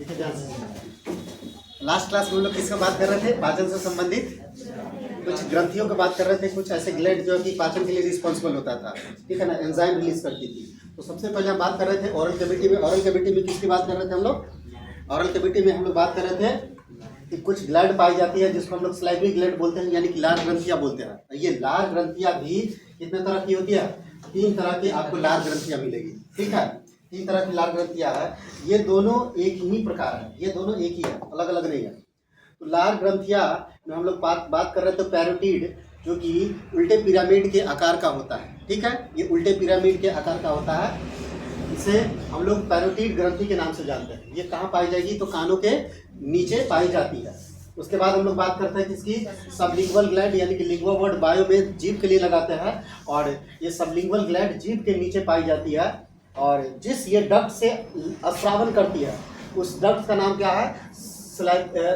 देखिए ध्यान से, लास्ट क्लास में हम लोग किसका बात कर रहे थे? पाचन से संबंधित कुछ ग्रंथियों की बात कर रहे थे, कुछ ऐसे ग्लैंड जो कि पाचन के लिए रिस्पॉन्सिबल होता था, ठीक है ना, एंजाइम रिलीज करती थी। तो सबसे पहले हम बात कर रहे थे ओरल कैविटी में। ओरल कैविटी में किसकी बात कर रहे थे हम लोग? ओरल कैविटी में हम लोग बात कर रहे थे कि कुछ ग्लैंड पाई जाती है जिसको हम लोग स्लाइवरी ग्लैंड बोलते हैं, यानी कि लार ग्रंथियां बोलते हैं। ये लार ग्रंथियां भी कितने तरह की होती है? 3 तरह की आपको लार ग्रंथियां मिलेगी, ठीक है। 3 तरह की लार ग्रंथियां है। ये दोनों एक ही प्रकार है, ये दोनों एक ही है, अलग अलग नहीं है। तो लार ग्रंथियां में हम लोग बात कर रहे थे पैरोटिड, जो कि उल्टे पिरामिड के आकार का होता है, ठीक है। ये उल्टे पिरामिड के आकार का होता है, इसे हम लोग पैरोटिड ग्रंथि के नाम से जानते हैं। ये कहाँ पाई जाएगी? तो कानों के नीचे पाई जाती है। उसके बाद हम लोग बात करते हैं किसकी? सबलिंगुअल ग्लैंड, यानी कि लिंगुआ वर्ड बायो में जीभ के लिए लगाते हैं, और ये सबलिंगुअल ग्लैंड जीभ के नीचे पाई जाती है। और जिस ये डक्ट से स्रावन करती है, उस डक्ट का नाम क्या है?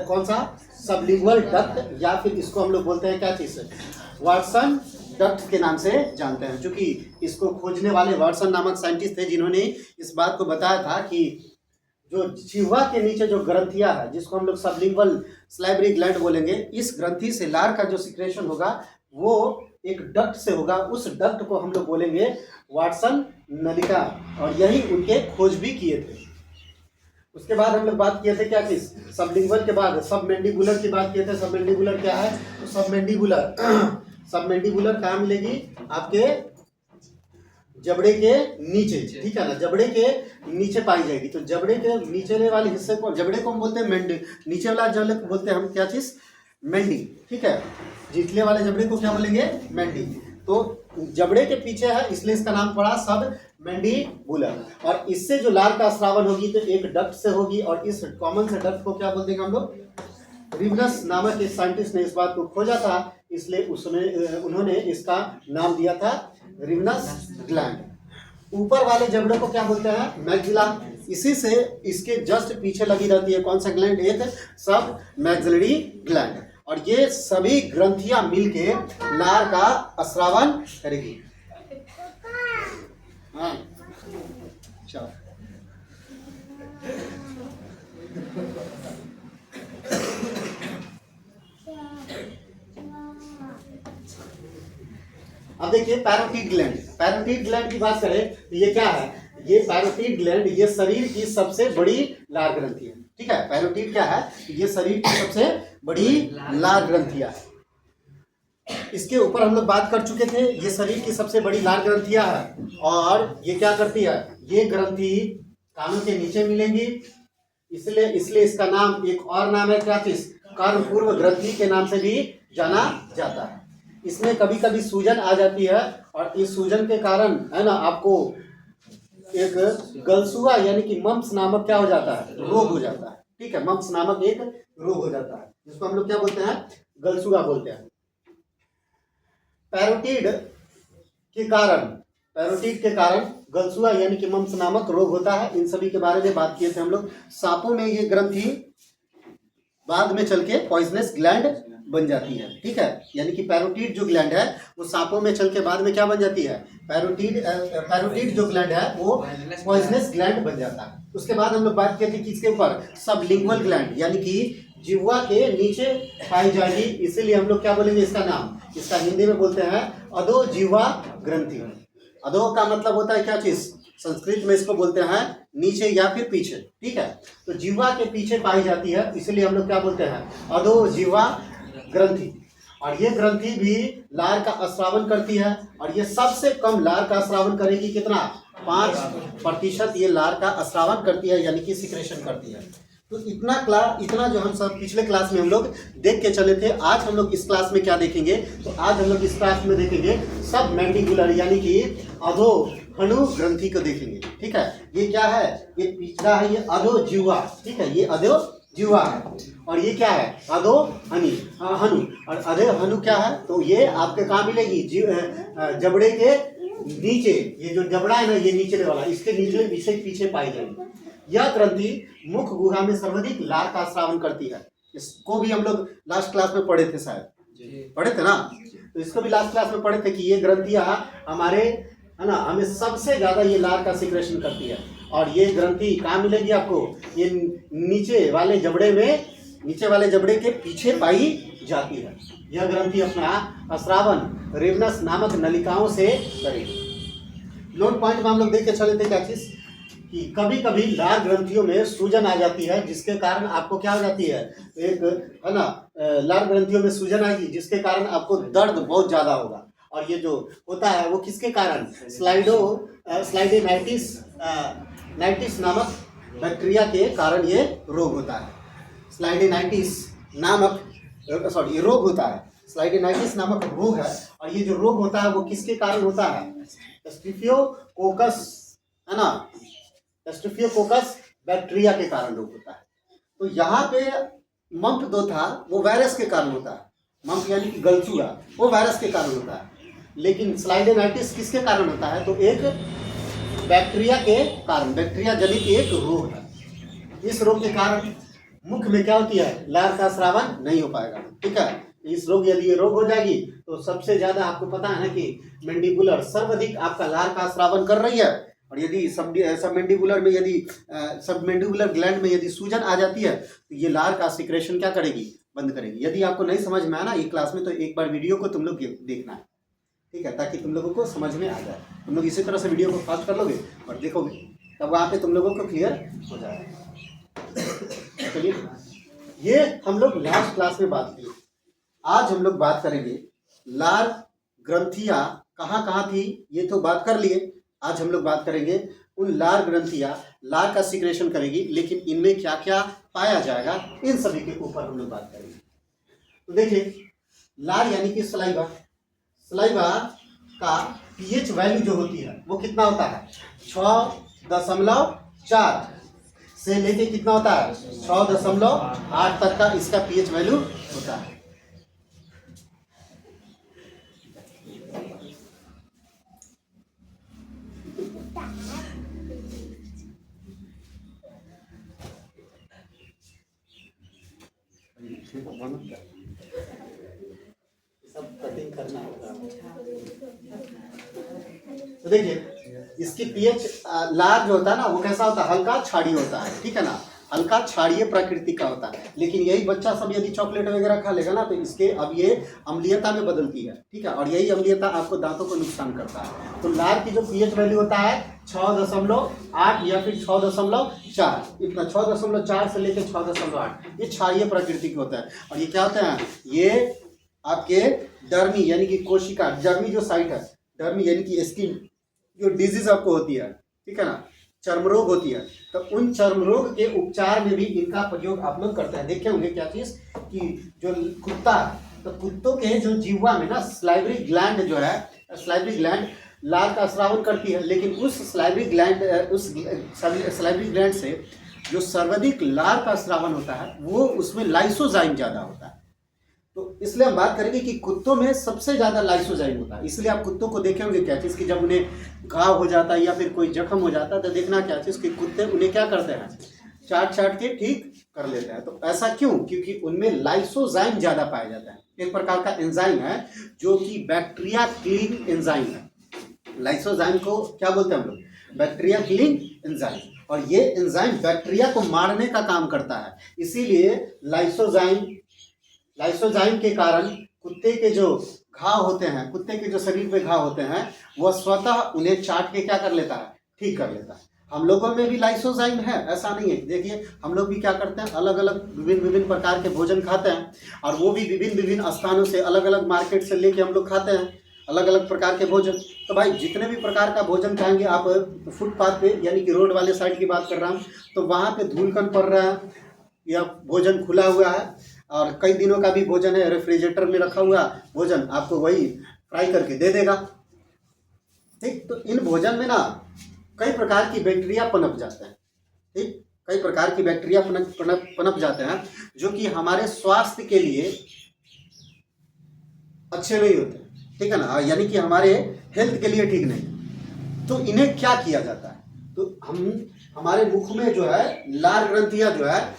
कौन सा? सबलिंगुअल डक्ट, या फिर इसको हम लोग बोलते हैं क्या चीज़ से? वाटसन डक्ट के नाम से जानते हैं। चूंकि इसको खोजने वाले वाटसन नामक साइंटिस्ट थे, जिन्होंने इस बात को बताया था कि जो जिह्वा के नीचे जो ग्रंथियां है, जिसको हम लोग सबलिंगुअल स्लाइवरी ग्लैंड बोलेंगे, इस ग्रंथि से लार का जो सिक्रेशन होगा वो एक डक्ट से होगा। उस डक्ट को हम लोग बोलेंगे वाटसन नलिका, और यही उनके खोज भी किए थे। उसके बाद हम लोग बात किए थे क्या चीज? सबलिंगुअल के बाद सबमेंडिबुलर की बात किए थे। सबमेंडिबुलर क्या है? तो सबमेंडिबुलर कहाँ मिलेगी? आपके जबड़े के नीचे, ठीक है ना, जबड़े के नीचे पाई जाएगी। तो जबड़े के नीचे वाले हिस्से को, जबड़े को हम बोलते हैं मेंडी, नीचे वाला जबड़े को बोलते हैं हम क्या चीज? मेंडी, ठीक है। निचले वाले जबड़े को क्या बोलेंगे? मेंडी। तो जबड़े के पीछे है, इसलिए इसका नाम पड़ा सब मैंडिबुलर। और इससे जो लार का स्रावन होगी तो एक डक्ट से होगी, और इस कॉमन से डक्ट को क्या बोल देंगे हम लोग? रिवनस नामक एक साइंटिस्ट ने इस बात को खोजा था, इसलिए उन्होंने इसका नाम दिया था रिवनस ग्लैंड। ऊपर वाले जबड़े को क्या बोलते हैं? मैक्सिला। इसी से इसके जस्ट पीछे लगी रहती है कौन सा ग्लैंड? एक सब मैक्सिलरी ग्लैंड। और ये सभी ग्रंथियां मिलके लार का स्रावन करेगी। हाँ, चलो। अब देखिए पैरोटिड ग्लैंड। पैरोटिड ग्लैंड की बात करें तो ये क्या है? ये पैरोटिड ग्लैंड ये शरीर की सबसे बड़ी लार ग्रंथि है, ठीक है। पैरोटिड क्या है? ये शरीर की सबसे बड़ी लार ग्रंथियां है। इसके ऊपर हम लोग बात कर चुके थे, ये शरीर की सबसे बड़ी लार ग्रंथियां है। और ये क्या करती है? ये ग्रंथि कानों के नीचे मिलेंगी, इसलिए इसका नाम, एक और नाम है क्या चीज? कर्ण पूर्व ग्रंथि के नाम से भी जाना जाता है। इसमें कभी कभी सूजन आ जाती है, और इस सूजन के कारण है ना आपको एक गलसुआ यानी कि मम्प्स नामक क्या हो जाता है? रोग हो जाता है, ठीक है। मम्प्स नामक एक रोग हो जाता है, जिसको हम लोग क्या बोलते हैं? गलसुआ बोलते हैं। पैरोटिड के कारण गलसुआ यानी कि मम्प्स नामक रोग होता है। इन सभी के बारे में बात किए थे हम लोग। सांपों में ये ग्रंथि बाद में चल के पॉइजनस ग्लैंड बन जाती है, ठीक है। यानी कि पैरोटिड जो ग्लैंड है वो सांपों में चल के बाद में क्या बन जाती है? पैरोटिड जो ग्लैंड है वो पॉइजनस ग्लैंड बन जाता है। उसके बाद हम लोग बात किए थे किसके ऊपर? सबलिंगुअल ग्लैंड, यानी कि जिह्वा के नीचे पाई जाएगी, इसीलिए हम लोग क्या बोलेंगे इसका नाम? इसका हिंदी में बोलते हैं अधो जिह्वा ग्रंथि। अधो का मतलब होता है क्या चीज? संस्कृत में इसको बोलते हैं नीचे या फिर पीछे, ठीक है। तो जिह्वा के पीछे पाई जाती है, इसलिए हम लोग क्या बोलते हैं? अधो जिह्वा ग्रंथि। और ये ग्रंथि भी लार का स्रावन करती है, और ये सबसे कम लार का स्रावन करेगी। कितना? 5% ये लार का स्रावन करती है, यानी कि सिक्रेशन करती है। तो इतना जो हम सब पिछले क्लास में हम लोग देख के चले थे, आज हम लोग इस क्लास में क्या देखेंगे? तो आज हम लोग इस क्लास में देखेंगे सब मैंडिबुलर यानी कि अधो हनु ग्रंथि को देखेंगे, ठीक है। ये क्या है? ये पिछला है, ये अधो जिह्वा, ठीक है। ये अधो जिह्वा है, और ये क्या है? अधो हनु। और अधो हनु क्या है? तो ये आपके कहाँ मिलेगी? जबड़े के नीचे। ये जो जबड़ा है ना, ये नीचे वाला, इसके निचले पीछे पाई जाएगी। यह ग्रंथि मुख गुहा में सर्वाधिक लार का स्रावन करती है। इसको भी हम लोग लास्ट क्लास में पढ़े थे, शायद पढ़े थे ना। तो इसको भी लास्ट क्लास में पढ़े थे कि ये ग्रंथियां हमारे है ना, हमें सबसे ज्यादा ये लार का सिक्रेशन करती है। और ये ग्रंथि कहाँ मिलेगी आपको, ये नीचे वाले जबड़े के पीछे पाई जाती है। यह ग्रंथि अपना स्रावन रेवनस नामक नलिकाओं से करेगी। नोट पॉइंट में हम लोग देख के चले थे क्या चीज, कि कभी कभी लार ग्रंथियों में सूजन आ जाती है, जिसके कारण आपको क्या हो जाती है, एक है ना, लार ग्रंथियों में सूजन आएगी जिसके कारण आपको दर्द बहुत ज्यादा होगा। और ये जो होता है वो किसके कारण, स्लाइडेनाइटिस नामक बैक्टीरिया के कारण ये रोग होता है। स्लाइडेनाइटिस नामक रोग होता है, स्लाइडेनाइटिस नामक रोग है। और ये जो रोग होता है वो किसके कारण होता है, स्ट्रेप्टोकोकस, है ना, स्ट्रेप्टोकोकस बैक्टीरिया के कारण रोग होता है। तो यहाँ पे मंप दो था वो वायरस के कारण होता है, मंप यानी कि गलचूड़ा, वो वायरस के कारण होता है। लेकिन स्लाइडेनाइटिस किसके कारण होता है, तो एक बैक्टीरिया के कारण, बैक्टीरिया जनित एक रोग है। इस रोग के कारण मुख में क्या होती है, लार का स्रावन नहीं हो पाएगा। ठीक है, इस रोग यदि ये रोग हो जाएगी तो सबसे ज्यादा आपको पता है ना कि मैंडिबुलर सर्वाधिक आपका लार का स्रावन कर रही है। और यदि सब मैंडिबुलर में यदि सब मैंडिबुलर ग्लैंड में यदि सूजन आ जाती है तो ये लार का सिक्रेशन क्या करेगी, बंद करेगी। यदि आपको नहीं समझ में आया ना एक क्लास में तो एक बार वीडियो को तुम लोग देखना है, ठीक है, ताकि तुम लोगों को समझ में आ जाए। तुम लोग इसी तरह से वीडियो को फास्ट कर लोगे और देखोगे तब वहाँ पे तुम लोगों को क्लियर हो जाएगा। चलिए, ये हम लोग लास्ट क्लास में बात की। आज हम लोग बात करेंगे लार ग्रंथियां कहाँ कहाँ थी, ये तो बात कर लिए। आज हम लोग बात करेंगे उन लार ग्रंथियां लार का सिक्रेशन करेगी, लेकिन इनमें क्या क्या पाया जाएगा इन सभी के ऊपर हम लोग बात करेंगे। तो देखिए, लार यानी कि सलाइवा, सलाइवा का पीएच वैल्यू जो होती है वो कितना होता है, 6.4 से लेके कितना होता है, 6.8 तक का इसका पीएच वैल्यू होता है। सब कटिंग करना होगा। तो देखिए, इसकी पीएच लार जो होता है ना वो कैसा होता है, हल्का क्षारीय होता है। ठीक है ना, हल्का क्षारीय प्रकृति का होता है। लेकिन यही बच्चा सब यदि चॉकलेट वगैरह खा लेगा ना तो इसके अब ये अम्लीयता में बदलती है। ठीक है, और यही अम्लीयता आपको दांतों को नुकसान करता है। तो लार की जो पीएच वैल्यू होता है 6.8 या फिर 6.4, इतना 6.4 से लेकर 6.8 ये क्षारीय प्रकृति के होता है। और ये क्या होता है, ये आपके डर्मी यानी कि कोशिका, डर्मी जो साइट है, डर्मी यानी कि स्किन जो डिजीज आपको होती है, ठीक है ना, चर्म रोग होती है, तो उन चर्म रोग के उपचार में भी इनका प्रयोग आप लोग करते हैं। देखे होंगे क्या चीज कि जो कुत्ता, तो कुत्तों के जो जीवा में ना स्लाइवरी ग्लैंड जो है, स्लाइवरी ग्लैंड लार का स्रावन करती है। लेकिन उस स्लाइवरी ग्लैंड से जो सर्वाधिक लार का स्रावन होता है वो उसमें लाइसोजाइम ज्यादा होता है। तो इसलिए हम बात करेंगे कि कुत्तों में सबसे ज्यादा लाइसोजाइम होता है। इसलिए आप कुत्तों को देखे होंगे क्या चीज कि जब उन्हें घाव हो जाता है या फिर कोई जख्म हो जाता है तो देखना क्या चीज कि कुत्ते उन्हें क्या करते हैं, चाट के ठीक कर लेते हैं। तो ऐसा क्यों, क्योंकि उनमें लाइसोजाइम ज्यादा पाया जाता है। एक प्रकार का एंजाइम है जो कि बैक्टीरिया किलिंग एंजाइम है। लाइसोजाइम को क्या बोलते हैं हम लोग, बैक्टीरिया किलिंग एंजाइम। और ये एंजाइम बैक्टीरिया को मारने का काम करता है। इसीलिए लाइसोजाइम के कारण कुत्ते के जो घाव होते हैं, कुत्ते के जो शरीर पे घाव होते हैं, वह स्वतः उन्हें चाट के क्या कर लेता है, ठीक कर लेता है। हम लोगों में भी लाइसोजाइम है, ऐसा नहीं है। देखिए, हम लोग भी क्या करते हैं, अलग अलग विभिन्न प्रकार के भोजन खाते हैं, और वो भी विभिन्न स्थानों से, अलग अलग मार्केट से लेके हम लोग खाते हैं अलग अलग प्रकार के भोजन। तो भाई जितने भी प्रकार का भोजन खाएंगे आप, फुटपाथ पे यानी कि रोड वाले साइड की बात कर रहा हूँ, तो वहाँ पे धूलकण पड़ रहा है या भोजन खुला हुआ है, और कई दिनों का भी भोजन है, रेफ्रिजरेटर में रखा हुआ भोजन आपको वही फ्राई करके दे देगा। ठीक, तो इन भोजन में ना कई प्रकार की बैक्टीरिया पनप जाते हैं। ठीक, कई प्रकार की बैक्टीरिया पनप जाते हैं जो कि हमारे स्वास्थ्य के लिए अच्छे नहीं होते। ठीक है ना, यानी कि हमारे हेल्थ के लिए ठीक नहीं। तो इन्हें क्या किया जाता है, तो हमारे मुख में जो है लार ग्रंथियां जो है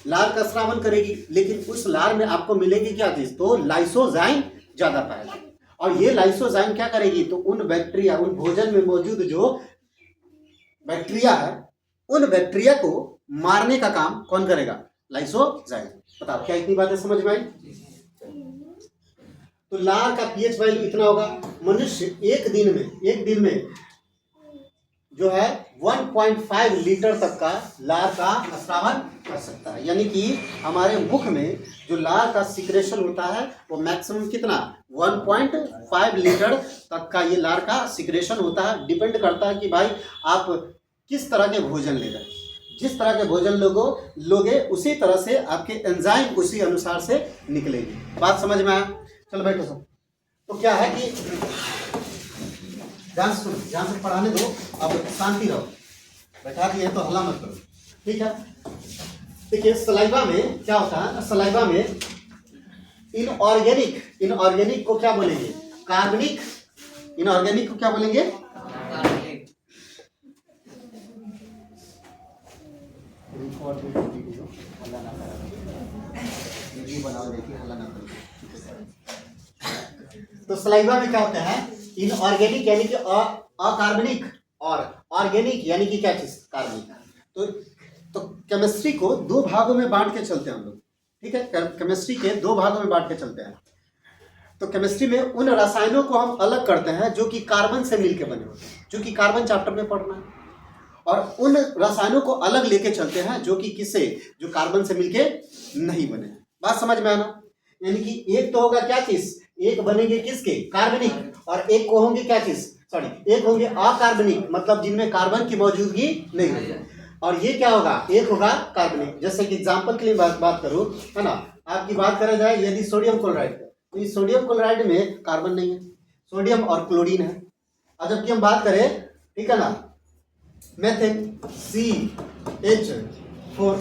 लार का स्रावन करेगी, लेकिन उस लार में आपको मिलेगी क्या चीज, तो लाइसोजाइम ज्यादा पाएगा। और ये लाइसोजाइम क्या करेगी, तो उन बैक्टीरिया, उन भोजन में मौजूद जो बैक्टीरिया है, उन बैक्टीरिया को मारने का काम कौन करेगा, लाइसोजाइम। बताओ क्या इतनी बातें समझ में आई। तो लार का पीएच वैल्यू इतना होगा। मनुष्य एक दिन में जो है 1.5 लीटर तक का लार का स्रावन कर सकता है। यानी कि हमारे मुख में जो लार का सिक्रेशन होता है वो मैक्सिमम कितना, 1.5 लीटर तक का ये लार का सिक्रेशन होता है। डिपेंड करता है कि भाई आप किस तरह के भोजन ले रहे हैं। जिस तरह के भोजन लोगे उसी तरह से आपके एंजाइम उसी अनुसार से निकलेगी। बात समझ में आया। चलो बैठो सब। तो क्या है कि ध्यान से पढ़ाने दो, अब शांति रहो। बैठा दिए तो हल्ला मत करो, ठीक है। देखिए सलाइवा में क्या होता है, सलाइवा में इनऑर्गेनिक को क्या बोलेंगे, कार्बनिक। इनऑर्गेनिक को क्या बोलेंगे, तो सलाइवा में क्या होता है, इनऑर्गेनिक यानी कि अकार्बनिक, और ऑर्गेनिक यानी कि क्या चीज, कार्बनिक। तो केमिस्ट्री को दो भागों में बांट के चलते हैं हम लोग, ठीक है। केमिस्ट्री के दो भागों में बांट के चलते हैं। तो केमिस्ट्री में उन रसायनों को हम अलग करते हैं जो कि कार्बन से मिलकर बने होते हैं, जो कि कार्बन चैप्टर में पढ़ना है, और उन रसायनों को अलग लेके चलते हैं जो कि किससे, जो कार्बन से मिलके नहीं बने। बात समझ में आना। यानी कि एक तो होगा क्या चीज, एक बनेंगे किसके, कार्बनिक, और एक को होंगे क्या चीज, एक होंगे अकार्बनिक, मतलब जिनमें कार्बन की मौजूदगी नहीं होगी। और ये क्या होगा, एक होगा कार्बनिक। जैसे कि एग्जांपल के लिए बात करूं, है ना, आपकी बात करा जाए यदि सोडियम क्लोराइड, तो इस सोडियम क्लोराइड में कार्बन नहीं है, सोडियम और क्लोरीन है। और जबकि हम बात करें, ठीक है ना, मेथेन CH4,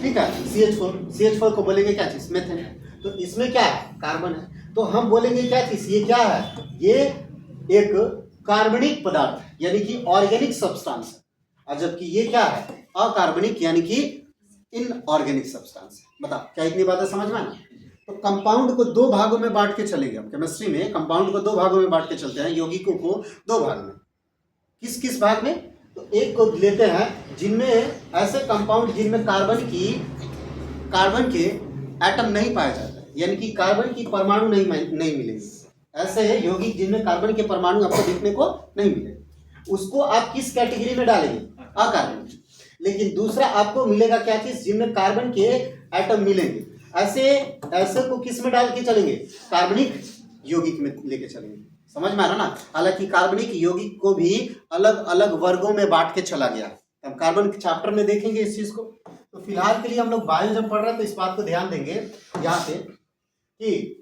ठीक है, CH4 को बोलेंगे क्या चीज, मेथेन। तो इसमें क्या है, कार्बन है। तो हम बोलेंगे क्या चीज, ये क्या है, ये एक कार्बनिक पदार्थ यानी कि ऑर्गेनिक सब्सटेंस है। और जबकि ये क्या है, अकार्बनिक यानी कि इनऑर्गेनिक सब्सटेंस है। बताओ क्या इतनी बातें समझ में आना। तो कंपाउंड को दो भागों में बांट के चलेंगे हम केमिस्ट्री में। कंपाउंड को दो भागों में बांट के चलते हैं, यौगिकों को दो भाग में। किस किस भाग में, तो एक को लेते हैं जिनमें ऐसे कंपाउंड जिनमें कार्बन के एटम नहीं पाया जाता, यानी कि कार्बन की परमाणु नहीं मिलेंगे। ऐसे है यौगिक जिनमें कार्बन के परमाणु आपको देखने को नहीं मिले, उसको आप किस कैटेगरी में डालेंगे, अकार्बनिक। लेकिन दूसरा आपको मिलेगा क्या चीज, जिनमें कार्बन के एटम मिलेंगे, ऐसे को किस में डाल के चलेंगे, कार्बनिक यौगिक में लेके चलेंगे। समझ में आ रहा ना। हालांकि कार्बनिक यौगिक को भी अलग अलग वर्गों में बांट के चला गया। हम कार्बन के चैप्टर में देखेंगे इस चीज को। तो फिलहाल के लिए हम लोग बायो जब पढ़ रहे हैं तो इस बात को ध्यान देंगे यहाँ पे कि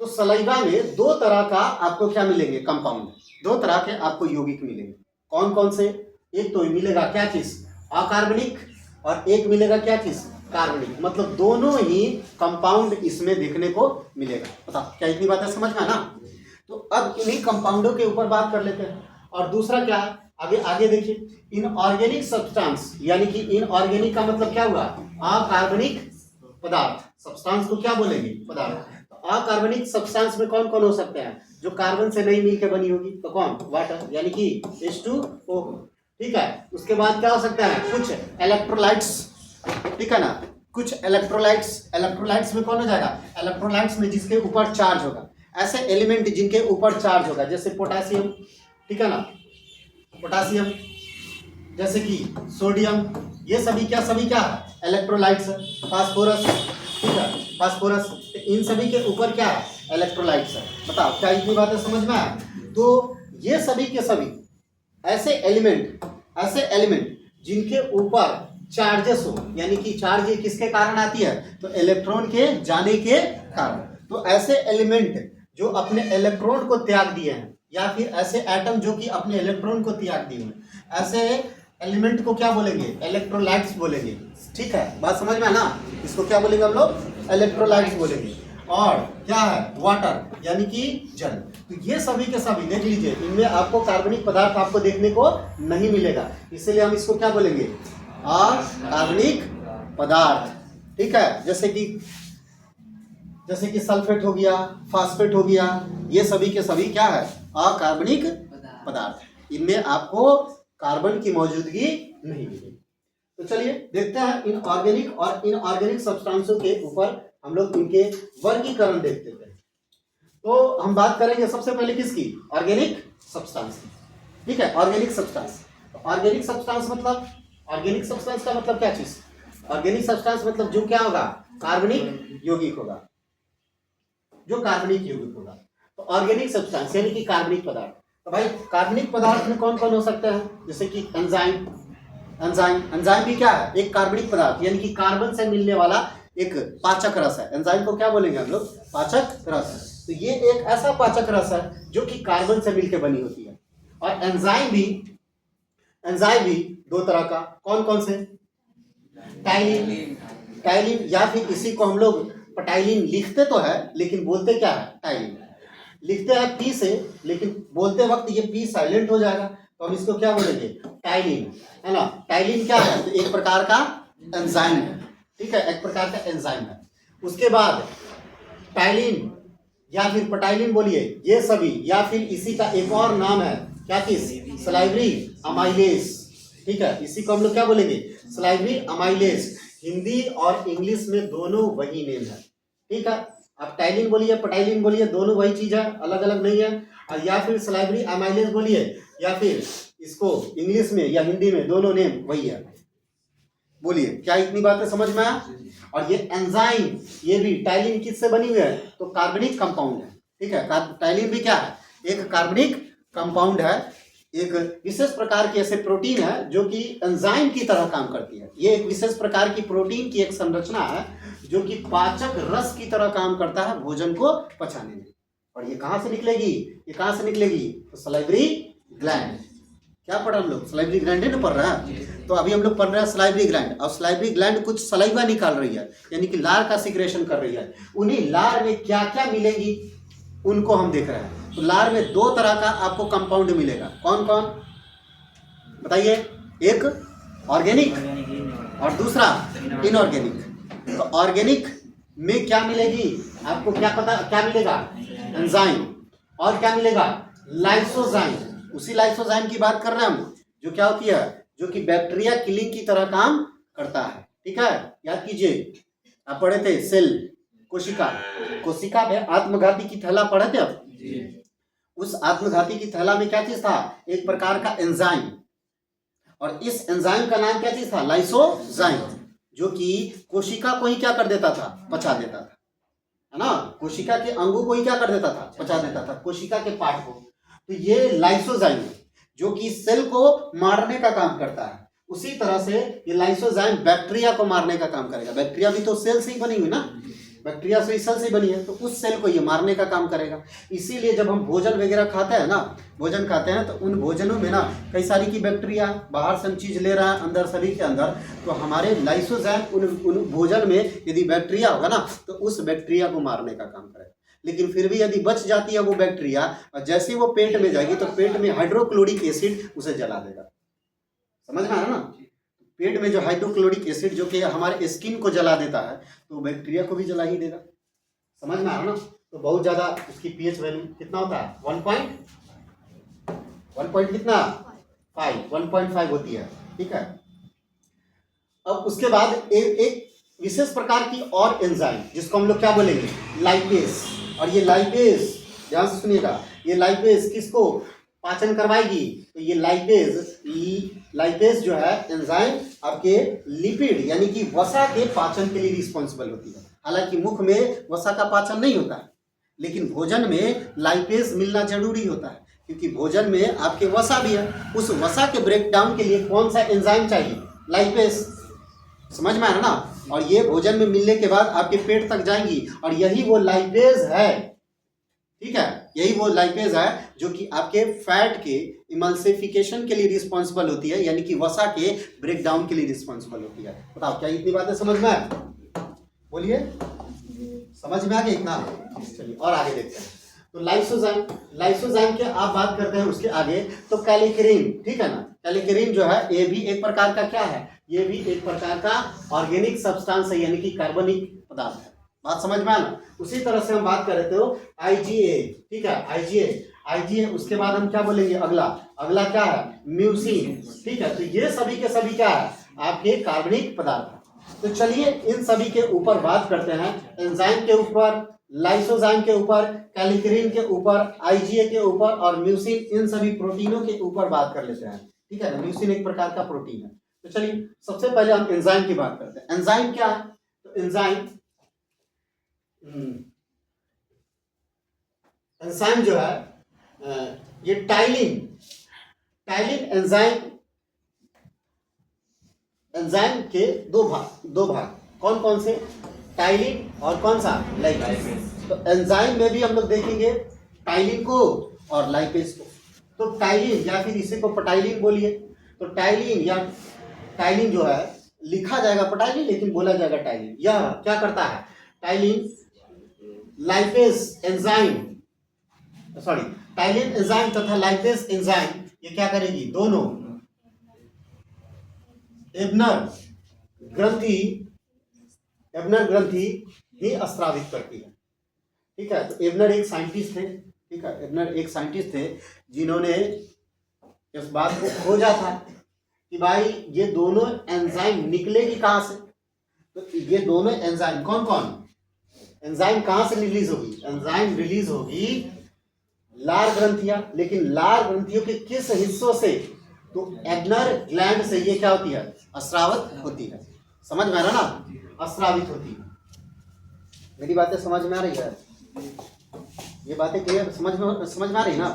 तो सलाइवा में दो तरह का आपको क्या मिलेंगे, कंपाउंड, दो तरह के आपको यौगिक मिलेंगे। कौन कौन से, एक तो मिलेगा क्या चीज, अकार्बनिक, और एक मिलेगा क्या चीज, कार्बनिक। मतलब दोनों ही कंपाउंड इसमें देखने को मिलेगा। पता क्या इतनी बातें समझ में आना। तो अब इन्हीं कंपाउंडों के ऊपर बात कर लेते हैं। और दूसरा क्या है, आगे देखिए, इनऑर्गेनिक सब्सटेंस, यानी कि इनऑर्गेनिक का मतलब क्या हुआ, अकार्बनिक पदार्थ। सब्सटेंस को क्या बोलेंगे, पदार्थ। तो अकार्बनिक सब्सटेंस में कौन कौन हो सकते हैं, जो कार्बन से नहीं मिलकर बनी होगी, तो कौन, वाटर, यानी कि H2O, ठीक है। उसके बाद क्या हो सकता है, कुछ इलेक्ट्रोलाइट्स, ठीक है ना, कुछ इलेक्ट्रोलाइट्स में कौन हो जाएगा, इलेक्ट्रोलाइट्स में जिसके ऊपर चार्ज होगा। ऐसे एलिमेंट जिनके ऊपर चार्ज होगा, जैसे पोटासियम, ठीक है ना, पोटासियम, जैसे कि सोडियम, ये सभी क्या है, इलेक्ट्रोलाइट्स है। फास्फोरस, ठीक है, फास्फोरस, इन सभी के ऊपर क्या है, इलेक्ट्रोलाइट्स है। बताओ क्या इतनी बातें समझ में आया। तो ये सभी के सभी ऐसे एलिमेंट जिनके ऊपर चार्जेस हो, यानी कि चार्ज ये किसके कारण आती है, तो इलेक्ट्रॉन के जाने के कारण। तो ऐसे एलिमेंट जो अपने इलेक्ट्रॉन को त्याग दिए हैं, या फिर ऐसे एटम जो कि अपने इलेक्ट्रॉन को त्याग दिए हैं, ऐसे एलिमेंट को क्या बोलेंगे, इलेक्ट्रोलाइट्स बोलेंगे। ठीक है, बात समझ में है ना। इसको क्या बोलेंगे हम लोग, इलेक्ट्रोलाइट्स बोलेंगे। और क्या है, वाटर, यानी कि जल। तो ये सभी के सभी देख लीजिए, इनमें आपको कार्बनिक पदार्थ आपको देखने को नहीं मिलेगा, इसलिए हम इसको क्या बोलेंगे, अकार्बनिक पदार्थ। ठीक है, जैसे कि जैसे कि सल्फेट हो गया, फास्फेट हो गया, ये सभी के सभी क्या है? अकार्बनिक पदार्थ है। इनमें आपको कार्बन की मौजूदगी नहीं मिलेगी। तो चलिए देखते हैं इन ऑर्गेनिक और इनऑर्गेनिक सब्सटेंसों के ऊपर हम लोग इनके वर्गीकरण देखते हैं। तो हम बात करेंगे सबसे पहले किसकी? ऑर्गेनिक सब्सटेंस की। ठीक है, ऑर्गेनिक सब्सटेंस। ऑर्गेनिक सब्सटेंस मतलब, ऑर्गेनिक सब्सटेंस का मतलब क्या चीज? ऑर्गेनिक सब्सटेंस मतलब जो क्या होगा? कार्बनिक यौगिक होगा, जो कार्बनिक यौगिक होगा। तो ऑर्गेनिक सब्सटेंस यानी कि कार्बनिक पदार्थ। तो भाई कार्बनिक पदार्थ में कौन कौन हो सकते हैं? जैसे कि एंजाइम। एंजाइम भी क्या है? एक कार्बनिक पदार्थ यानी कि कार्बन से मिलने वाला एक पाचक रस है। एंजाइम को क्या बोलेंगे हम लोग? पाचक रस। तो ये एक ऐसा पाचक रस है जो कि कार्बन से मिलकर बनी होती है। और एंजाइम भी दो तरह का। कौन कौन से? टाइलिन, या फिर इसी को हम लोग पटाइलिन लिखते तो है लेकिन बोलते क्या है? टाइलिन। लिखते हैं पी से लेकिन बोलते वक्त ये पी साइलेंट हो जाएगा, तो हम इसको क्या बोलेंगे? टाइलिन, है ना। टाइलिन क्या है? तो एक प्रकार का एंजाइम है। ठीक है, एक प्रकार का एंजाइम है। उसके बाद टाइलिन या फिर पटाइलिन बोलिए, ये सभी, या फिर इसी का एक और नाम है क्या चीज? Salivary amylase. ठीक है, इसी को हम लोग क्या बोलेंगे? Salivary amylase. हिंदी और इंग्लिश में दोनों वही नेम है। ठीक है, आप टाइलिन बोलिए, पटाइलिन बोलिए, दोनों वही चीज है, अलग अलग नहीं है। और या फिर सलाइवरी अमाइलेज बोलिए, या फिर इसको इंग्लिश में या हिंदी में दोनों नेम वही है। बोलिए, क्या इतनी बातें समझ में आया? और ये एंजाइम, ये भी टाइलिन किससे बनी हुई है? तो कार्बनिक कंपाउंड है। ठीक है, टाइलिन भी क्या है? एक कार्बनिक कंपाउंड है। एक विशेष प्रकार की ऐसे प्रोटीन है जो कि एंजाइम की तरह काम करती है। ये एक विशेष प्रकार की प्रोटीन की एक संरचना है जो कि पाचक रस की तरह काम करता है भोजन को पचाने में। और ये कहाँ से निकलेगी? ये कहाँ से निकलेगी? तो सलाइवरी ग्लैंड। क्या पढ़ा हम लोग? सलाइवरी ग्लैंड है ना पढ़ रहा है। तो अभी हम लोग पढ़ रहे हैं सलाइवरी ग्लैंड। और सलाइवरी ग्लैंड कुछ सलाइवा निकाल रही है, यानी कि लार का सिक्रेशन कर रही है। उन्हीं लार में क्या क्या मिलेगी उनको हम देख रहे हैं। तो लार में दो तरह का आपको कंपाउंड मिलेगा। कौन कौन बताइए? एक ऑर्गेनिक और दूसरा इनऑर्गेनिक। तो ऑर्गेनिक में क्या मिलेगी आपको? क्या पता क्या मिलेगा? एंजाइम। और क्या मिलेगा? लाइसोजाइम। उसी लाइसोजाइम की बात कर रहे हैं हम, जो क्या होती है? जो कि बैक्टीरिया किलिंग की तरह काम करता है। ठीक है, याद कीजिए, आप पढ़े थे सेल, कोशिका में आत्मघाती की थैला पढ़े थे आप? उस आत्मघाती की थैला में क्या चीज था? एक प्रकार का एंजाइम। और इस एंजाइम का नाम क्या चीज था? लाइसोजाइम, जो कि कोशिका को ही क्या कर देता था? पचा देता था, है ना। कोशिका के अंगों को ही क्या कर देता था? पचा देता था, कोशिका के पार्ट को। तो ये लाइसोजाइम जो कि सेल को मारने का काम करता है। उसी तरह से ये लाइसोजाइम बैक्टीरिया को मारने का काम करेगा। बैक्टीरिया भी तो सेल से ही बनी हुई ना, बैक्टीरिया से सेल से बनी है, तो उस सेल को ये मारने का काम करेगा। इसीलिए जब हम भोजन वगैरह खाते हैं ना, भोजन खाते हैं, तो उन भोजनों में ना कई सारी की बैक्टीरिया, बाहर से हम चीज ले रहा है अंदर शरीर के अंदर, तो हमारे लाइसोजाइम उन भोजन में यदि बैक्टीरिया होगा ना, तो उस बैक्टीरिया को मारने का काम करेगा। लेकिन फिर भी यदि बच जाती है वो बैक्टीरिया, और जैसे ही वो पेट में जाएगी तो पेट में हाइड्रोक्लोरिक एसिड उसे जला देगा। समझ में आ रहा ना? पेट में जो हाइड्रोक्लोरिक एसिड जो कि हमारे स्किन को जला देता है, तो बैक्टीरिया को भी जला ही देगा। समझ में आ रहा ना? तो बहुत ज्यादा उसकी पीएच वैल्यू कितना होता है? 1 कितना? 1.5 होती है। ठीक है, अब उसके बाद एक विशेष प्रकार की और एंजाइम जिसको हम लोग क्या बोलेंगे? लाइपेज। और ये लाइपेज, ध्यान से सुनिएगा, ये लाइपेज किसको पाचन करवाएगी? तो ये लाइपेज जो है एंजाइम आपके लिपिड यानी कि वसा के पाचन के लिए रिस्पॉन्सिबल होती है। हालांकि मुख में वसा का पाचन नहीं होता है, लेकिन भोजन में लाइपेज मिलना जरूरी होता है, क्योंकि भोजन में आपके वसा भी है। उस वसा के ब्रेक डाउन के लिए कौन सा एंजाइम चाहिए? लाइपेज। समझ में आ रहा ना? और ये भोजन में मिलने के बाद आपके पेट तक जाएंगी, और यही वो लाइपेज है। ठीक है, यही वो लाइपेज है जो कि आपके फैट के इमल्सिफिकेशन के लिए रिस्पॉन्सिबल होती है, यानी कि वसा के ब्रेक डाउन के लिए रिस्पॉन्सिबल होती है। बताओ, क्या इतनी बातें समझ में आए? बोलिए, समझ में आ गया इतना? चलिए और आगे देखते हैं। तो लाइसोजाइम के आप बात करते हैं उसके आगे, तो कैलिकेरिन। ठीक है ना, कैलिकेरिन जो है ये भी एक प्रकार का क्या है? ये भी एक प्रकार का ऑर्गेनिक सब्सटेंस है, यानी कि कार्बनिक पदार्थ है। बात समझ में आना। उसी तरह से हम बात कर रहे थे आईजीए, ठीक है, आईजीए उसके बाद हम क्या बोलेंगे, अगला क्या है, म्यूसिन, ठीक है। तो ये सभी के सभी क्या है, आपके कार्बनिक पदार्थ। तो चलिए इन सभी के ऊपर बात करते हैं, एंजाइम के ऊपर, लाइसोजाइम के ऊपर, कैलिकरीन के ऊपर, आईजीए के ऊपर और म्यूसिन, इन सभी प्रोटीनों के ऊपर बात कर लेते हैं, ठीक है। म्यूसिन एक प्रकार का प्रोटीन है। तो चलिए सबसे पहले हम एंजाइम की बात करते हैं। एंजाइम क्या है, तो एंजाइम जो है ये टाइलिन एंजाइम के दो भाग कौन कौन से, टाइलिन और कौन सा, लाइपेज। तो एंजाइम में भी हम लोग देखेंगे टाइलिन को और लाइपेज को। तो टाइलिन या फिर इसे को पटाइलिन बोलिए। तो टाइलिन या टाइलिन जो है लिखा जाएगा पटाइलिन लेकिन बोला जाएगा टाइलिन। यह क्या करता है, ptyalin lipase enzyme, sorry ptyalin enzyme तथा लाइपेज एंजाइम ये क्या करेगी, दोनों एब्नर ग्रंथि ही स्रावित करती है, ठीक है। तो एब्नर एक साइंटिस्ट थे, ठीक है, एब्नर एक साइंटिस्ट थे जिन्होंने इस बात को खोजा था कि भाई ये दोनों एंजाइम निकलेगी कहां से। तो ये दोनों एंजाइम कौन कौन, एंजाइम कहां से रिलीज होगी, एंजाइम रिलीज होगी लार ग्रंथियां, लेकिन लार ग्रंथियों के किस हिस्सों से, तो एब्नर ग्लैंड से ये क्या होती है, अस्रावित होती है। समझ में आ रहा ना, अस्रावित होती है। मेरी बातें समझ में आ रही है, ये बातें क्लियर समझ में आ रही है ना।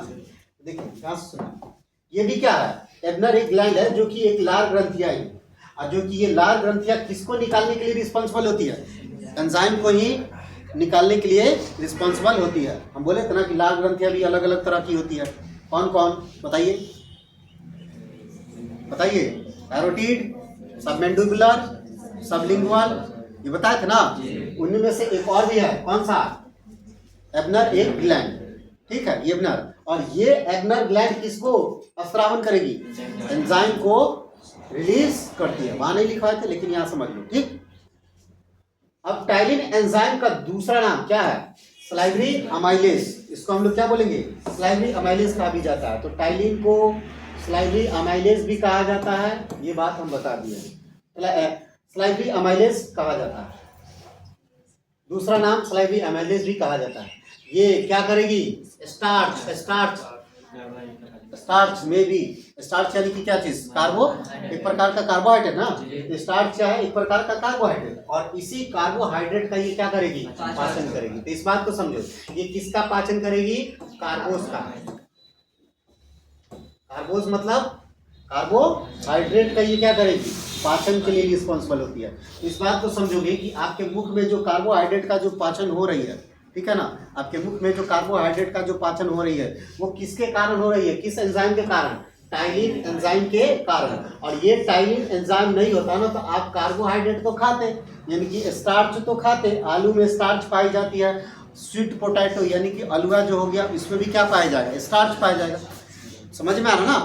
देखिए ध्यान से सुना, ये भी क्या है, एब्नर एक ग्लैंड है जो कि एक लार ग्रंथिया है, और जो कि ये लार ग्रंथिया किसको निकालने के लिए रिस्पॉन्सिबल होती है, एंजाइम को ही निकालने के लिए रिस्पॉन्सिबल होती है। हम बोले थे ना कि लार ग्रंथियां भी अलग अलग तरह की होती है। कौन कौन बताइए, पैरोटिड, सबमेंडिबुलर, सबलिंगुअल, ये बताए थे ना। उनमें में से एक और भी है, कौन सा, एब्नर एक ग्लैंड, ठीक है, ये एब्नर। और ये एब्नर ग्लैंड किसको अस्रावन करेगी, एंजाइम को रिलीज करती है। वहां नहीं लिखा थे लेकिन यहां समझ लो, ठीक। अब टाइलिन एंजाइम का दूसरा नाम क्या है, सलाइवरी अमाइलेज। इसको हम लोग क्या बोलेंगे, सलाइवरी अमाइलेज कहा भी जाता है। तो टाइलिन को सलाइवरी अमाइलेज भी कहा जाता है, ये बात हम बता दिए। सलाइवरी अमाइलेज कहा जाता है, दूसरा नाम सलाइवरी अमाइलेज भी कहा जाता है। ये क्या करेगी, स्टार्च में भी, स्टार्च यानी कि क्या चीज, कार्बो, एक प्रकार का कार्बोहाइड्रेट ना। स्टार्च क्या है, एक प्रकार का कार्बोहाइड्रेट, और इसी कार्बोहाइड्रेट का ये क्या करेगी, पाचन करेगी। तो इस बात को समझो, ये किसका पाचन करेगी, कार्बोस का। कार्बोस मतलब कार्बोहाइड्रेट का ये क्या करेगी, पाचन के लिए रिस्पॉन्सिबल होती है। इस बात को समझोगे कि आपके मुख में जो कार्बोहाइड्रेट का जो पाचन हो रही है, ठीक है ना, आपके मुख में जो कार्बोहाइड्रेट का जो पाचन हो रही है वो किसके कारण हो रही है, किस एंजाइम के कारण, टाइलिन एंजाइम के कारण। और ये टाइलिन एंजाइम नहीं होता ना तो आप कार्बोहाइड्रेट तो खाते, यानी कि स्टार्च तो खाते, आलू में स्टार्च पाई जाती है, स्वीट पोटैटो यानी कि आलूआ जो हो गया इसमें भी क्या पाया जाएगा, स्टार्च पाया जाएगा। समझ में आ रहा ना,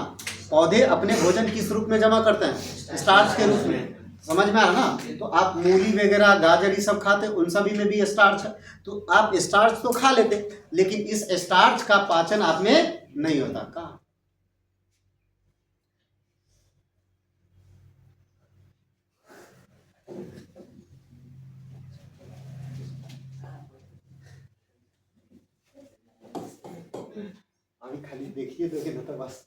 पौधे अपने भोजन किस रूप में जमा करते हैं, स्टार्च के रूप में। समझ में आ रहा ना। तो आप मूली वगैरह गाजर ये सब खाते, उन सभी में भी स्टार्च है, तो आप स्टार्च तो खा लेते, लेकिन इस स्टार्च का पाचन आप में नहीं होता। कहाँ, अभी खाली देखिए दोगे ना तो बस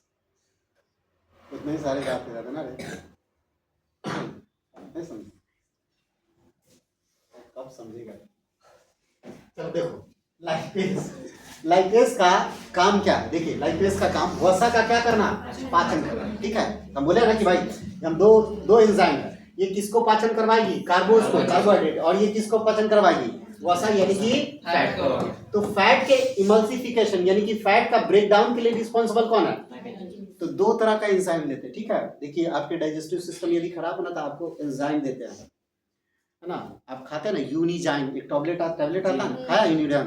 उतने ही सारे बात हो जाते ना रे, नहीं समझ, कब समझेगा। चलो देखो, लाइपेज का काम क्या है, देखिए लाइपेज का काम वसा का क्या करना, पाचन करना, ठीक है। हम बोले ना कि भाई हम दो एंजाइम है, ये किसको पाचन करवाएगी, कार्बोस को, कार्बोहाइड्रेट, और ये किसको पाचन करवाएगी, वसा यानी कि फैट को। तो फैट के इमल्सिफिकेशन यानी कि फैट का ब्रेकडाउन के लिए रिस्पॉन्सिबल कौन है, तो दो तरह का एंजाइम लेते हैं, ठीक है। देखिए आपके डाइजेस्टिव सिस्टम यदि खराब होना तो आपको एंजाइम देते हैं, है ना। आप खाते हैं ना यूनिजाइम, एक टैबलेट आता है, खाया यूनिजाइम,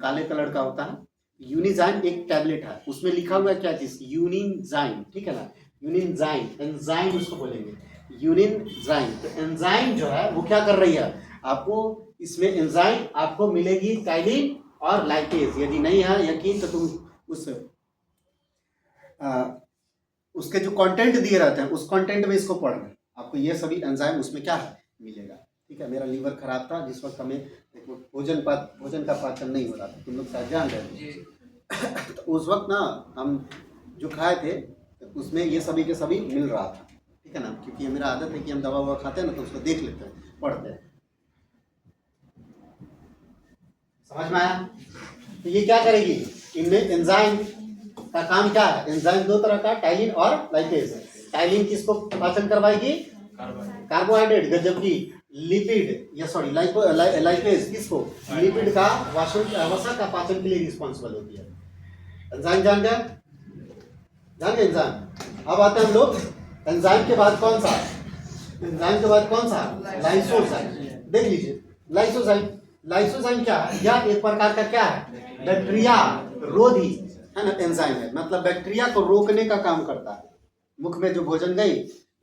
काले कलर का होता है। यूनिजाइम एक टैबलेट है, उसमें लिखा हुआ है क्या चीज, यूनिजाइम, ठीक है ना। यूनिजाइम, एंजाइम उसको बोलेंगे यूनिजाइम। तो एंजाइम जो है वो क्या कर रही है, आपको इसमें एंजाइम आपको मिलेगी टाइलिन और लाइपेज। यदि नहीं है यकीन तो तुम उसके जो कंटेंट दिए रहते हैं उस कंटेंट में इसको पढ़ना, आपको ये सभी एंजाइम उसमें क्या है मिलेगा। ठीक है, मेरा लीवर खराब था जिस वक्त हमें भोजन का पाचन नहीं हो रहा था, तुम लोग शायद जान रहे थे तो उस वक्त ना हम जो खाए थे तो उसमें ये सभी के सभी मिल रहा था। ठीक है ना, क्योंकि मेरा आदत है कि हम दवा ववा खाते हैं ना तो उसको देख लेते हैं, पढ़ते हैं। समझ में आया? तो ये क्या करेगी, इनमें एंजाइम का काम क्या है, एंजाइम दो तरह का, टाइलिन और लाइपेज है। टाइलिन किसको पाचन करवाएगी, कार्बोहाइड्रेट, जबकि लिपिड या सॉरी लाइपेज किसको, लिपिड का वसा का पाचन के लिए रिस्पॉन्सिबल होती है। एंजाइम जान गए एंजाइम। अब आते हैं हम लोग एंजाइम के बाद कौन सा, एंजाइम के बाद कौन सा, लाइसोजाइम। देख लीजिए लाइसोजाइम, लाइसोजाइम क्या है, यह एक प्रकार का क्या है, बैक्टीरिया रोधी है ना एंजाइम है, मतलब बैक्टीरिया को रोकने का काम करता है। मुख में जो भोजन गई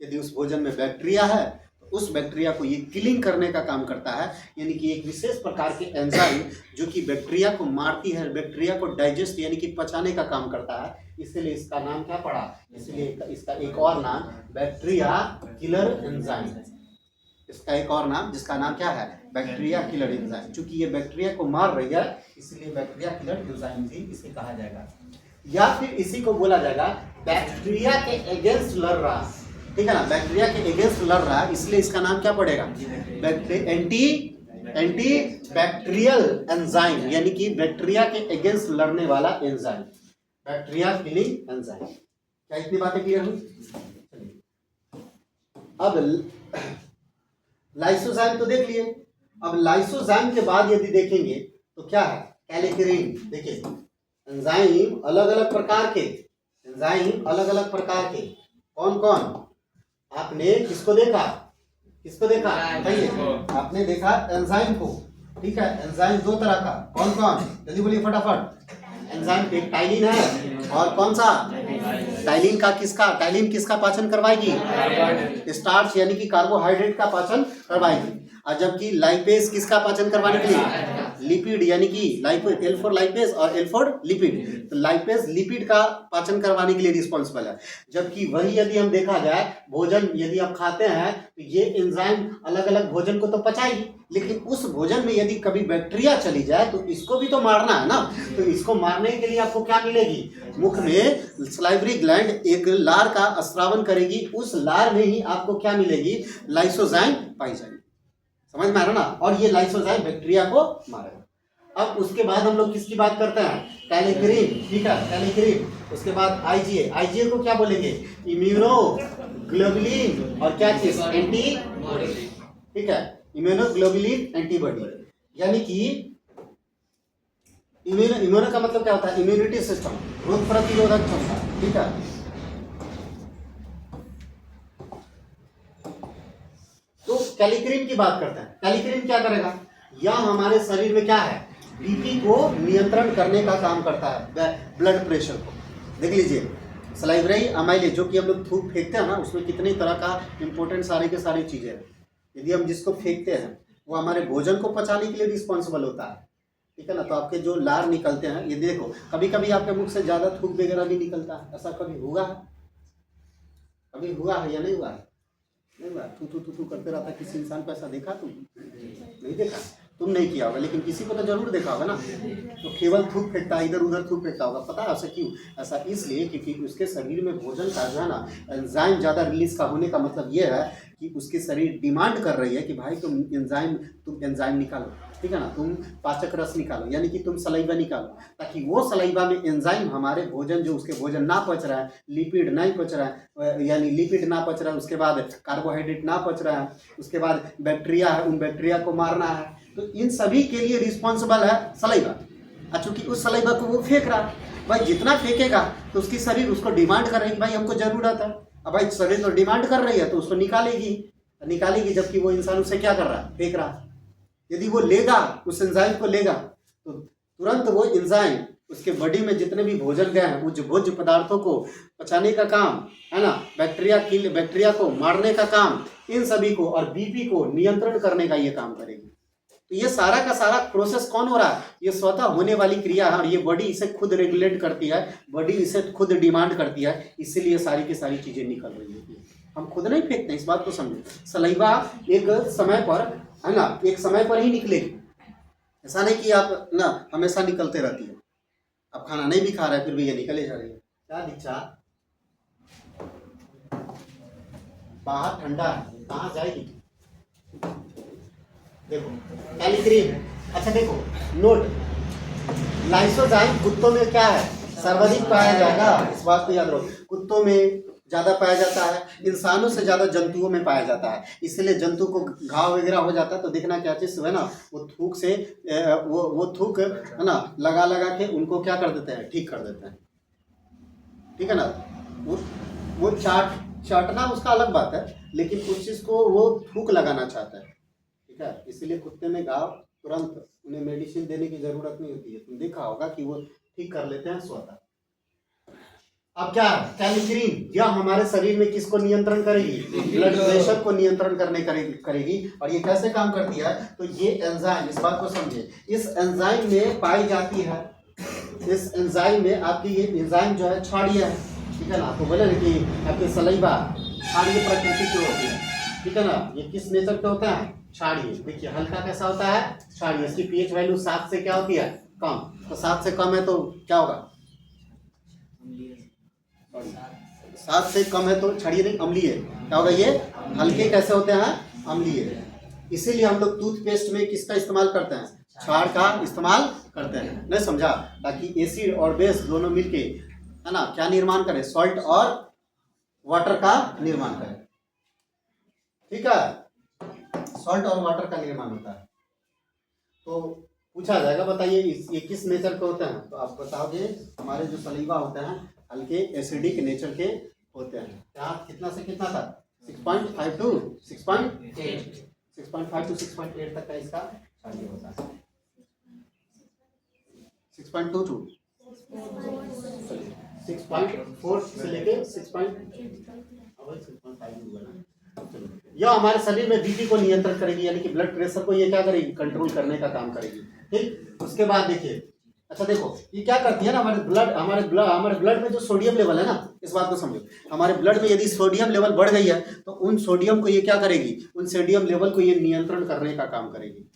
यदि उस भोजन में बैक्टीरिया है तो उस बैक्टीरिया को ये किलिंग करने का काम करता है, यानी कि एक विशेष प्रकार के एंजाइम जो कि बैक्टीरिया को मारती है, बैक्टीरिया को डाइजेस्ट यानी कि पचाने का काम करता है। इसलिए इसका नाम क्या पड़ा, इसलिए इसका एक और नाम बैक्टीरिया किलर एंजाइम है। इसका एक और नाम जिसका नाम क्या है, बैक्टीरिया किलर एंजाइम। चूंकि ये बैक्टीरिया को मार रही है इसलिए बैक्टीरिया किलर एंजाइम भी इसे कहा जाएगा, या फिर इसी को बोला जाएगा बैक्टीरिया के अगेंस्ट लड़ रहा। ठीक है ना, बैक्टीरिया के अगेंस्ट लड़ रहा है इसलिए इसका नाम क्या पड़ेगा, एंटी बैक्टीरियल एंजाइम, यानी कि बैक्टीरिया के अगेंस्ट लड़ने वाला एंजाइम, बैक्टीरिया किलिंग एंजाइम। क्या इतनी बातें क्लियर हुई? अब लाइसोजाइम तो देख लिए, अब लाइसोजाइम के बाद यदि देखेंगे तो क्या है, कैलेक्रिन। देखिए एंजाइम अलग अलग प्रकार के, एंजाइम अलग अलग प्रकार के, कौन कौन, आपने किसको देखा, किसको देखा बताइए, आपने देखा एंजाइम को। ठीक है, एंजाइम दो तरह का, कौन कौन जल्दी बोलिए फटाफट। एंजाइम एक टाइलिन है और कौन सा, टाइलिन का किसका पाचन करवाएगी, स्टार्च यानी कि कार्बोहाइड्रेट का पाचन करवाएगी। और जबकि लाइपेज किसका पाचन करवाने के लिए, लिपिड यानी कि लाइपेज, एल फॉर लाइपेज और एल फॉर लिपिड, तो लाइपेज लिपिड का पाचन करवाने के लिए रिस्पॉन्सिबल है। जबकि वही यदि हम देखा जाए भोजन यदि आप खाते हैं तो ये एंजाइम अलग अलग भोजन को तो पचाएगी, लेकिन उस भोजन में यदि कभी बैक्टीरिया चली जाए तो इसको भी तो मारना है ना, तो इसको मारने के लिए आपको क्या मिलेगी, मुख में सलाइवरी ग्लैंड एक लार का स्रावन करेगी, उस लार में ही आपको क्या मिलेगी, लाइसोजाइम पाई जाएगी। समझ में आ रहा ना, और ये लाइसोजाइम बैक्टीरिया को मारेगा। अब उसके बाद हम लोग किसकी बात करते हैं, कैलेक्रिन। ठीक है, कैलेक्रिन, उसके बाद आईजीए, आईजीए को क्या बोलेंगे, इम्यूनोग्लोबुलिन और क्या चीज, एंटीबॉडी। ठीक है, इम्यूनोग्लोबुलिन एंटीबॉडी, यानी कि इम्यूनो का मतलब क्या होता है, इम्यूनिटी सिस्टम, रोग प्रतिरोधक क्षमता। ठीक है, तो कैलेक्रिन की बात करते हैं। कैलेक्रिन क्या करेगा, यह हमारे शरीर में क्या है, बीपी को नियंत्रण करने का काम करता है, ब्लड प्रेशर को। देख लीजिए सलाइवरी अमाइलेज जो कि हम लोग थूक फेंकते हैं ना, उसमें कितनी तरह का इंपॉर्टेंट सारे के सारी चीजें हैं। यदि हम जिसको फेंकते हैं वो हमारे भोजन को पचाने के लिए रिस्पॉन्सिबल होता है। ठीक है ना, तो आपके जो लार निकलते हैं, ये देखो कभी कभी आपके मुख से ज्यादा थूक वगैरह भी निकलता है, ऐसा कभी हुआ है, कभी हुआ है या नहीं हुआ है, नहीं हुआ, तू करते रहता किसी इंसान को, ऐसा देखा तुम, नहीं देखा, तुम नहीं किया होगा लेकिन किसी को तो जरूर देखा होगा ना, तो केवल थूक फेंकता है, इधर उधर थूक फेंकता होगा। पता है ऐसा क्यों, ऐसा इसलिए क्योंकि उसके शरीर में भोजन का जो है ना एंजाइम ज़्यादा रिलीज का होने का मतलब ये है कि उसके शरीर डिमांड कर रही है कि भाई तुम एंजाइम निकालो। ठीक है ना, तुम पाचक रस निकालो, यानी कि तुम सलाइवा निकालो, ताकि वो सलाइवा में एंजाइम हमारे भोजन जो उसके भोजन ना पच रहा है, लिपिड नहीं पच रहा है, यानी लिपिड ना पच रहा है, उसके बाद कार्बोहाइड्रेट ना पच रहा है, उसके बाद बैक्टीरिया है, उन बैक्टीरिया को मारना है, तो इन सभी के लिए रिस्पॉन्सिबल है सलाइवा। चूंकि उस सलाइवा को वो फेंक रहा है, भाई जितना फेंकेगा तो उसकी शरीर उसको डिमांड कर रही है, भाई हमको जरूरत है, अब भाई शरीर तो डिमांड कर रही है तो उसको निकालेगी, जबकि वो इंसान उसे क्या कर रहा है, फेंक रहा है। यदि वो लेगा, उस एंजाइम को लेगा, तो तुरंत वो एंजाइम उसके बॉडी में जितने भी भोजन गए हैं, उस भोज्य पदार्थों को पचाने का काम है ना, बैक्टीरिया को मारने का काम इन सभी को और बीपी को नियंत्रण करने का ये काम करेगी। तो ये सारा का सारा प्रोसेस कौन हो रहा है? ये स्वतः होने वाली क्रिया है और ये बॉडी इसे खुद रेगुलेट करती है, बॉडी इसे खुद डिमांड करती है, इसीलिए सारी की सारी चीजें निकल रही होती है। हम खुद नहीं फेंकते, इस बात को समझो। सलाइवा एक समय पर, है ना, एक समय पर ही निकलेगी। ऐसा नहीं कि आप ना हमेशा निकलते रहती है। आप खाना नहीं भी खा रहे फिर भी ये निकले जा रही है। क्या दीक्षा? बाहर ठंडा है, कहाँ जाएगी? देखो कैलिक्रीन। अच्छा देखो नोट, लाइसोजाइम कुत्तों में क्या है? सर्वाधिक पाया जाएगा, इस बात को याद रखो। कुत्तों में ज्यादा पाया जाता है, इंसानों से ज्यादा जंतुओं में पाया जाता है। इसलिए जंतु को घाव वगैरह हो जाता है तो देखना क्या चीज है ना, वो थूक से वो थूक है ना लगा लगा के उनको क्या कर देते हैं? ठीक कर देते हैं। ठीक है ना? वो चाटना उसका अलग बात है, लेकिन उस चीज को वो थूक लगाना चाहता है। ठीक है, इसीलिए कुत्ते में घाव तुरंत उन्हें मेडिसिन देने की जरूरत नहीं होती है। तुम देखा होगा कि वो ठीक कर लेते हैं स्वतः। अब क्या है? कैलिक्रीन यह हमारे शरीर में किसको नियंत्रण करेगी? ब्लड प्रेशर को नियंत्रण करने करेगी। और ये कैसे काम करती है? तो ये एंजाइम, इस बात को समझे, इस एंजाइम में पाई जाती है। इस एंजाइम में आपकी ये एंजाइम जो है क्षारीय है। ठीक है ना? आपको बोले ना कि आपके सलाइवा क्षारीय प्रकृति की होती है। ठीक है ना? ये किस नेचर के होते हैं? क्षारीय। देखिए हल्का कैसा होता है? क्षारीय। इसकी पीएच वैल्यू 7 से क्या होती है? कम। तो 7 से कम है तो क्या होगा? 7 से कम है तो क्षारीय नहीं, अम्लीय। क्या होगा ये? हल्के कैसे होते हैं? अम्लीय। इसीलिए हम लोग टूथपेस्ट में किसका इस्तेमाल करते हैं? क्षार का इस्तेमाल करते हैं। नहीं समझा? ताकि एसिड और बेस दोनों मिलके, है ना, क्या निर्माण करें? सॉल्ट और वाटर का निर्माण करें। ठीक है, सॉल्ट और वाटर का निर्माण होता है। तो पूछा जाएगा बताइए ये किस नेचर के होते हैं? तो आप बताओगे हमारे जो सलीवा होते हैं हल्के एसिडिक नेचर के होते हैं। क्या कितना से कितना तक? 6.5 टू 6.8, 6.5 टू 6.8 तक का इसका क्षारीय होता है। 6.2 टू 6.4 से लेके 6.5। यह हमारे शरीर में बीपी को नियंत्रण करेगी, यानी कि ब्लड प्रेशर को ये क्या करेगी? कंट्रोल करने का काम करेगी। ठीक, उसके बाद देखिए, अच्छा देखो ये क्या करती है ना, हमारे ब्लड में जो सोडियम लेवल है ना, इस बात को समझो, हमारे ब्लड में यदि सोडियम लेवल बढ़ गई है तो उन सोडियम को ये क्या करेगी? उन सोडियम लेवल को ये नियंत्रण करने का काम करेगी।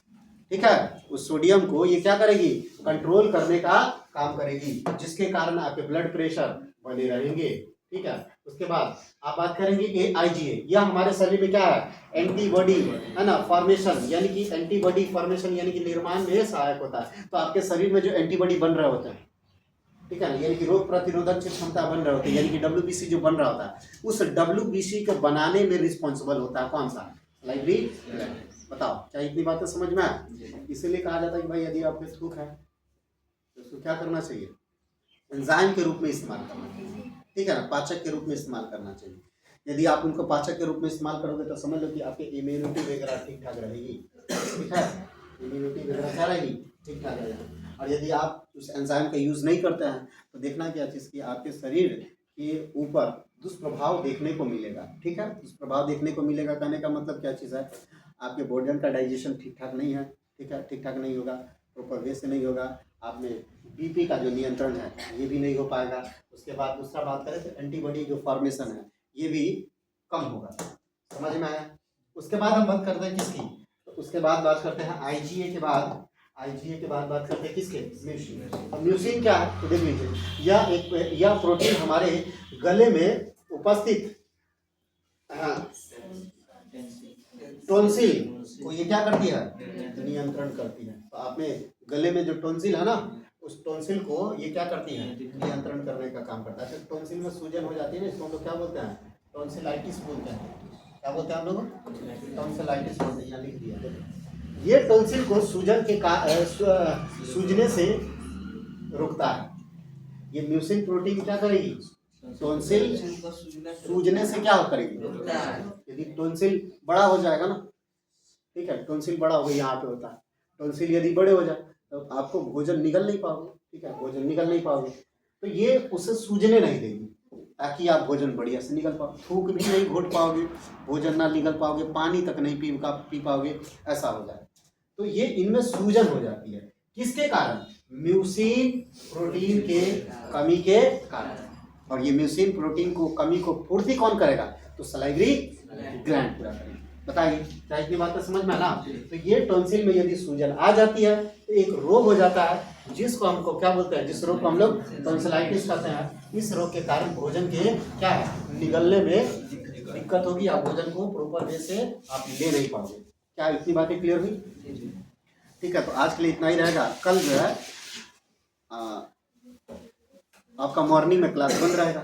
ठीक है, उस सोडियम को ये क्या करेगी? कंट्रोल करने का काम करेगी, जिसके कारण आपके ब्लड प्रेशर बने रहेंगे। ठीक है, उसके बाद आप बात करेंगे AIGA। यह हमारे शरीर में क्या है? एंटीबॉडी, है ना, फॉर्मेशन, यानी कि एंटीबॉडी फॉर्मेशन यानी कि निर्माण में सहायक होता है। तो आपके शरीर में जो एंटीबॉडी बन रहे होते हैं, ठीक है ना, यानी कि रोग प्रतिरोधक क्षमता बन रहे होते हैं, यानी कि WBC जो बन रहा होता है, उस WBC को बनाने में रिस्पॉन्सिबल होता है कौन सा? लाइब्रेरी। बताओ क्या इतनी बातें समझ में आए? इसीलिए कहा जाता है कि भाई यदि आपके थूक है तो उसको क्या करना चाहिए? एंजाइम के रूप में इस्तेमाल करना चाहिए। ठीक है ना, पाचक के रूप में इस्तेमाल करना चाहिए। यदि आप उनको पाचक के रूप में इस्तेमाल करोगे तो समझ लो कि आपकी इम्यूनिटी वगैरह ठीक ठाक रहेगी। ठीक है, इम्यूनिटी वगैरह क्या रहेगी? ठीक ठाक रहेगी। और यदि आप उस एंजाइम का यूज़ नहीं करते हैं तो देखना क्या चीज़ की आपके शरीर के ऊपर दुष्प्रभाव देखने को मिलेगा। ठीक है, दुष्प्रभाव देखने को मिलेगा कहने का मतलब क्या चीज़ है? आपके भोजन का डाइजेशन ठीक ठाक नहीं है। ठीक है, ठीक ठाक नहीं होगा, प्रॉपर वे से नहीं होगा। आप में बीपी का जो नियंत्रण है ये भी नहीं हो पाएगा। उसके बाद दूसरा बात करें तो एंटीबॉडी जो फॉर्मेशन है ये भी कम होगा। समझ में आया? उसके बाद हम बात करते हैं किसकी? तो उसके बाद बात करते हैं IgA के बाद। IgA के बाद बात करते हैं किसके? म्यूसिन। अब म्यूसिन क्या है तो देख लीजिए, यह प्रोटीन हमारे गले में उपस्थित टॉन्सिल को ये क्या करती है? नियंत्रण करती है। तो आपने गले में जो टॉन्सिल है ना, उस टॉन्सिल को ये क्या करती है? नियंत्रण करने का काम करता है। तो टॉन्सिल में सूजन हो जाती है ना, इसको हम लोग क्या बोलते हैं? टॉन्सिलाइटिस बोलते हैं। क्या बोलते हैं हम लोग? टॉन्सिलाइटिस बोलते हैं। यहाँ लिख दिया। ये टॉन्सिल को सूजन के सूजने से रोकता है। ये म्यूसिन प्रोटीन क्या करेगी? टॉन्सिल सूजने से क्या करेगी? यदि टॉन्सिल बड़ा हो जाएगा ना, ठीक है, टॉन्सिल बड़ा हो गया, यहाँ पे होता है, टॉन्सिल यदि बड़े हो जाए तो आपको भोजन निगल नहीं पाओगे। ठीक है, भोजन निगल नहीं पाओगे तो ये उसे सूजने नहीं देगी। ताकि आप भोजन बढ़िया से निगल पाओ। थूक भी नहीं घोट पाओगे, भोजन ना निगल पाओगे, पानी तक नहीं पी पाओगे, ऐसा हो जाए। तो ये इनमें सूजन हो जाती है। किसके कारण? म्यूसिन प्रोटीन के कमी के कारण। और ये म्यूसिन प्रोटीन को कमी को पूर्ति कौन करेगा? तो सलाइवरी ग्लैंड पूरा करेगा। बताइए, क्या इतनी बातें समझ में ना? तो ये टॉन्सिल में यदि सूजन आ जाती है तो एक रोग हो जाता है, जिसको हमको क्या बोलते हैं, जिस रोग को हम लोग टॉन्सिलाइटिस कहते हैं। इस रोग के कारण भोजन के क्या है, निगलने में दिक्कत होगी, आप भोजन को प्रॉपर वे से आप ले नहीं पाओगे। क्या इतनी बातें क्लियर हुई? ठीक है, तो आज के लिए इतना ही रहेगा। कल जो है आपका मॉर्निंग में क्लास बंद रहेगा।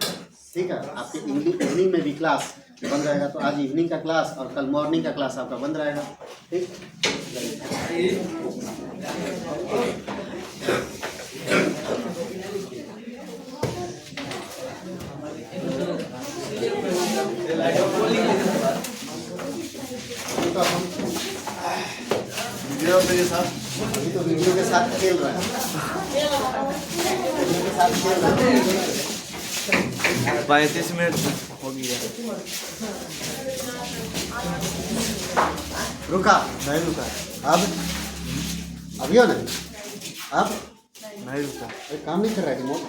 ठीक है, आपके इवनिंग में भी क्लास बंद रहेगा। तो आज इवनिंग का क्लास और कल मॉर्निंग का क्लास आपका बंद रहेगा। ठीक, अभी तो वीडियो के साथ खेल रहा है, वीडियो के साथ खेल रहा है। 35 मिनट हो गया। रुका नहीं रुका, अब अभी हो नहीं, अब नहीं रुका। काम नहीं कर रहा है रिमोट।